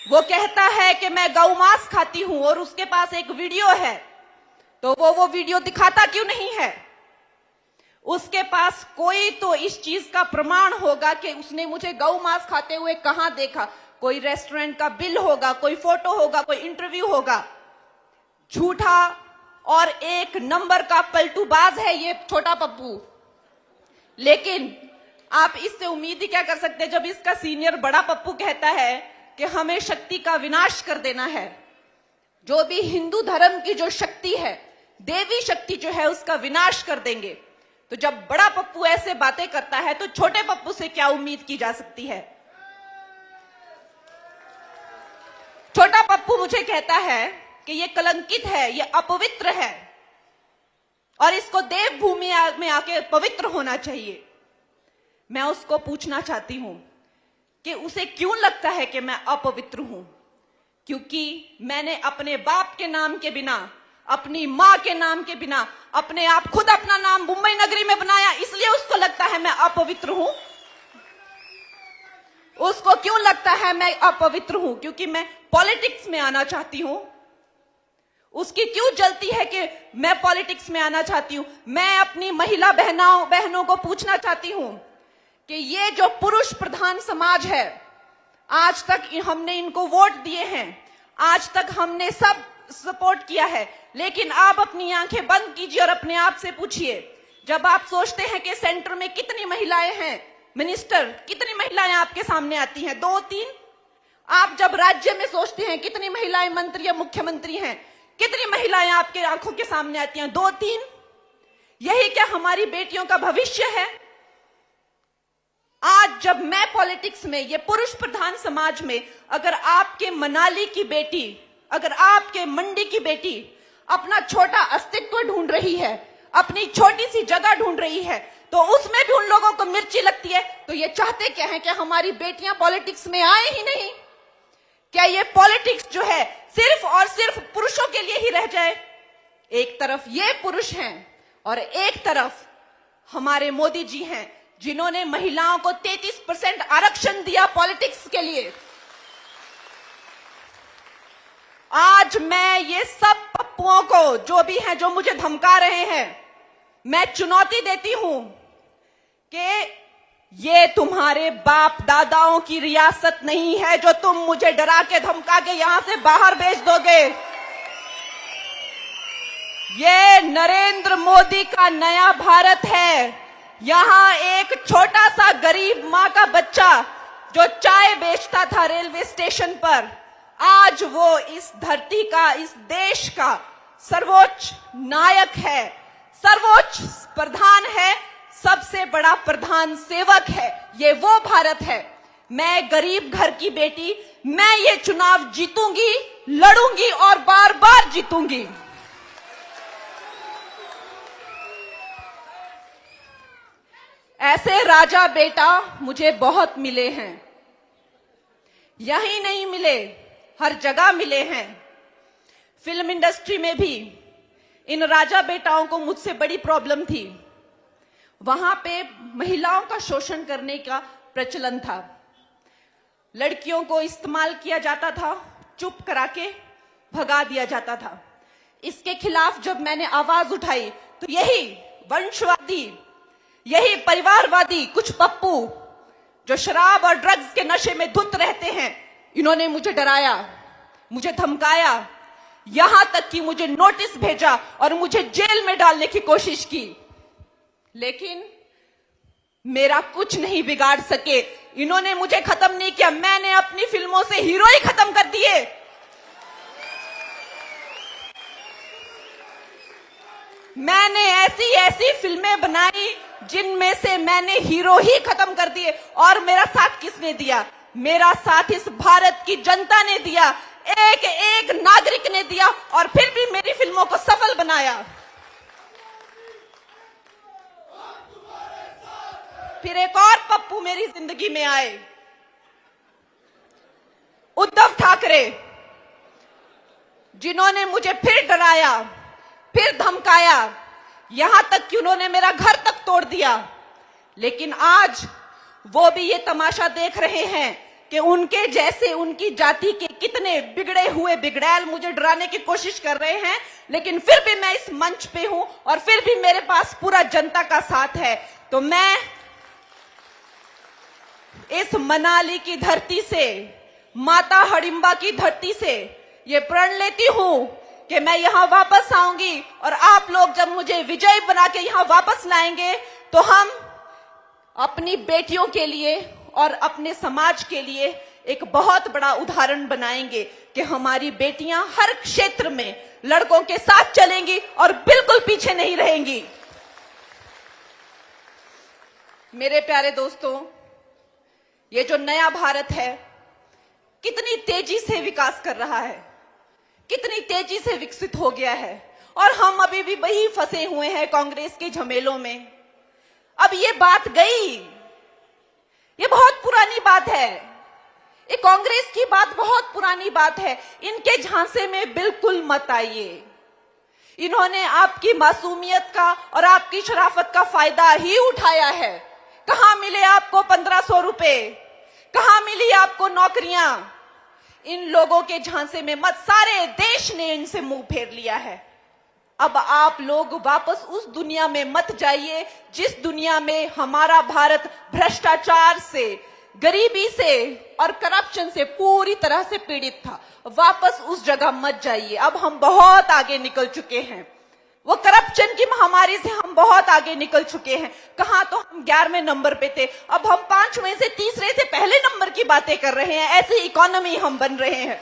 वो कहता है कि मैं गौ मांस खाती हूं और उसके पास एक वीडियो है, तो वो वीडियो दिखाता क्यों नहीं है? उसके पास कोई तो इस चीज का प्रमाण होगा कि उसने मुझे गौ मांस खाते हुए कहां देखा। कोई रेस्टोरेंट का बिल होगा, कोई फोटो होगा, कोई इंटरव्यू होगा। झूठा और एक नंबर का पलटूबाज है ये छोटा पप्पू। लेकिन आप इससे उम्मीद ही क्या कर सकते हैं जब इसका सीनियर बड़ा पप्पू कहता है कि हमें शक्ति का विनाश कर देना है। जो भी हिंदू धर्म की जो शक्ति है, देवी शक्ति जो है, उसका विनाश कर देंगे। तो जब बड़ा पप्पू ऐसे बातें करता है तो छोटे पप्पू से क्या उम्मीद की जा सकती है? छोटा पप्पू मुझे कहता है कि ये कलंकित है, ये अपवित्र है और इसको देवभूमि में आके पवित्र होना चाहिए। मैं उसको पूछना चाहती हूं कि उसे क्यों लगता है कि मैं अपवित्र हूं? क्योंकि मैंने अपने बाप के नाम के बिना, अपनी मां के नाम के बिना, अपने आप खुद अपना नाम मुंबई नगरी में बनाया, इसलिए उसको लगता है मैं अपवित्र हूं। उसको क्यों लगता है मैं अपवित्र हूं? क्योंकि मैं पॉलिटिक्स में आना चाहती हूं। उसकी क्यों जलती है कि मैं पॉलिटिक्स में आना चाहती हूं? मैं अपनी महिला बहनों को पूछना चाहती हूं कि ये जो पुरुष प्रधान समाज है, आज तक हमने इनको वोट दिए हैं, आज तक हमने सब सपोर्ट किया है, लेकिन आप अपनी आंखें बंद कीजिए और अपने आप से पूछिए, जब आप सोचते हैं कि सेंटर में कितनी महिलाएं हैं, मिनिस्टर कितनी महिलाएं आपके सामने आती हैं? 2-3। आप जब राज्य में सोचते हैं कितनी महिलाएं मंत्री या मुख्यमंत्री हैं, कितनी महिलाएं आपके आंखों के सामने आती हैं? 2-3। यही क्या हमारी बेटियों का भविष्य है? आज जब मैं पॉलिटिक्स में, ये पुरुष प्रधान समाज में, अगर आपके मनाली की बेटी, अगर आपके मंडी की बेटी अपना छोटा अस्तित्व ढूंढ रही है, अपनी छोटी सी जगह ढूंढ रही है, तो उसमें भी उन लोगों को मिर्ची लगती है। तो ये चाहते क्या है कि हमारी बेटियां पॉलिटिक्स में आए ही नहीं? क्या ये पॉलिटिक्स जो है सिर्फ और सिर्फ पुरुषों के लिए ही रह जाए? एक तरफ ये पुरुष हैं और एक तरफ हमारे मोदी जी हैं, जिन्होंने महिलाओं को 33% आरक्षण दिया पॉलिटिक्स के लिए। आज मैं ये सब पप्पुओं को, जो भी हैं, जो मुझे धमका रहे हैं, मैं चुनौती देती हूं कि ये तुम्हारे बाप दादाओं की रियासत नहीं है जो तुम मुझे डरा के धमका के यहां से बाहर भेज दोगे। ये नरेंद्र मोदी का नया भारत है। यहां एक छोटा सा गरीब मां का बच्चा जो चाय बेचता था रेलवे स्टेशन पर, आज वो इस धरती का, इस देश का सर्वोच्च नायक है, सर्वोच्च प्रधान है, सबसे बड़ा प्रधान सेवक है। ये वो भारत है। मैं गरीब घर की बेटी, मैं ये चुनाव जीतूंगी, लड़ूंगी और बार बार जीतूंगी। ऐसे राजा बेटा मुझे बहुत मिले हैं, यहीं नहीं मिले, हर जगह मिले हैं। फिल्म इंडस्ट्री में भी इन राजा बेटाओं को मुझसे बड़ी प्रॉब्लम थी। वहां पे महिलाओं का शोषण करने का प्रचलन था, लड़कियों को इस्तेमाल किया जाता था, चुप करा के भगा दिया जाता था। इसके खिलाफ जब मैंने आवाज उठाई तो यही वंशवादी, यही परिवारवादी कुछ पप्पू जो शराब और ड्रग्स के नशे में धुत रहते हैं, इन्होंने मुझे डराया, मुझे धमकाया, यहां तक कि मुझे नोटिस भेजा और मुझे जेल में डालने की कोशिश की। लेकिन मेरा कुछ नहीं बिगाड़ सके। इन्होंने मुझे खत्म नहीं किया, मैंने अपनी फिल्मों से हीरो ही खत्म कर दिए। मैंने ऐसी ऐसी फिल्में बनाई जिनमें से मैंने हीरो ही खत्म कर दिए। और मेरा साथ किसने दिया? मेरा साथ इस भारत की जनता ने दिया, एक एक नागरिक ने दिया, और फिर भी मेरी फिल्मों को सफल बनाया। फिर एक और पप्पू मेरी जिंदगी में आए, उद्धव ठाकरे, जिन्होंने मुझे फिर डराया, फिर धमकाया, यहां तक कि उन्होंने मेरा घर तक तोड़ दिया। लेकिन आज वो भी ये तमाशा देख रहे हैं कि उनके जैसे उनकी जाति के कितने बिगड़े हुए बिगड़ैल मुझे डराने की कोशिश कर रहे हैं, लेकिन फिर भी मैं इस मंच पे हूं और फिर भी मेरे पास पूरा जनता का साथ है। तो मैं इस मनाली की धरती से, माता हडिम्बा की धरती से ये प्रण लेती हूं कि मैं यहां वापस आऊंगी और आप लोग जब मुझे विजयी बना के यहां वापस लाएंगे तो हम अपनी बेटियों के लिए और अपने समाज के लिए एक बहुत बड़ा उदाहरण बनाएंगे कि हमारी बेटियां हर क्षेत्र में लड़कों के साथ चलेंगी और बिल्कुल पीछे नहीं रहेंगी। मेरे प्यारे दोस्तों, ये जो नया भारत है कितनी तेजी से विकास कर रहा है, कितनी तेजी से विकसित हो गया है और हम अभी भी वही फंसे हुए हैं कांग्रेस के झमेलों में। अब ये बात गई, ये बहुत पुरानी बात है, ये कांग्रेस की बात बहुत पुरानी बात है। इनके झांसे में बिल्कुल मत आइए। इन्होंने आपकी मासूमियत का और आपकी शराफत का फायदा ही उठाया है। कहां मिले आपको 1500 रुपए, कहां मिली आपको नौकरियां? इन लोगों के झांसे में मत, सारे देश ने इनसे मुंह फेर लिया है। अब आप लोग वापस उस दुनिया में मत जाइए जिस दुनिया में हमारा भारत भ्रष्टाचार से, गरीबी से और करप्शन से पूरी तरह से पीड़ित था। वापस उस जगह मत जाइए। अब हम बहुत आगे निकल चुके हैं। वो करप्शन की महामारी से हम बहुत आगे निकल चुके हैं। कहां तो हम 11वें नंबर पे थे, अब हम 5वें से तीसरे से पहले नंबर की बातें कर रहे हैं। ऐसी इकोनॉमी हम बन रहे हैं।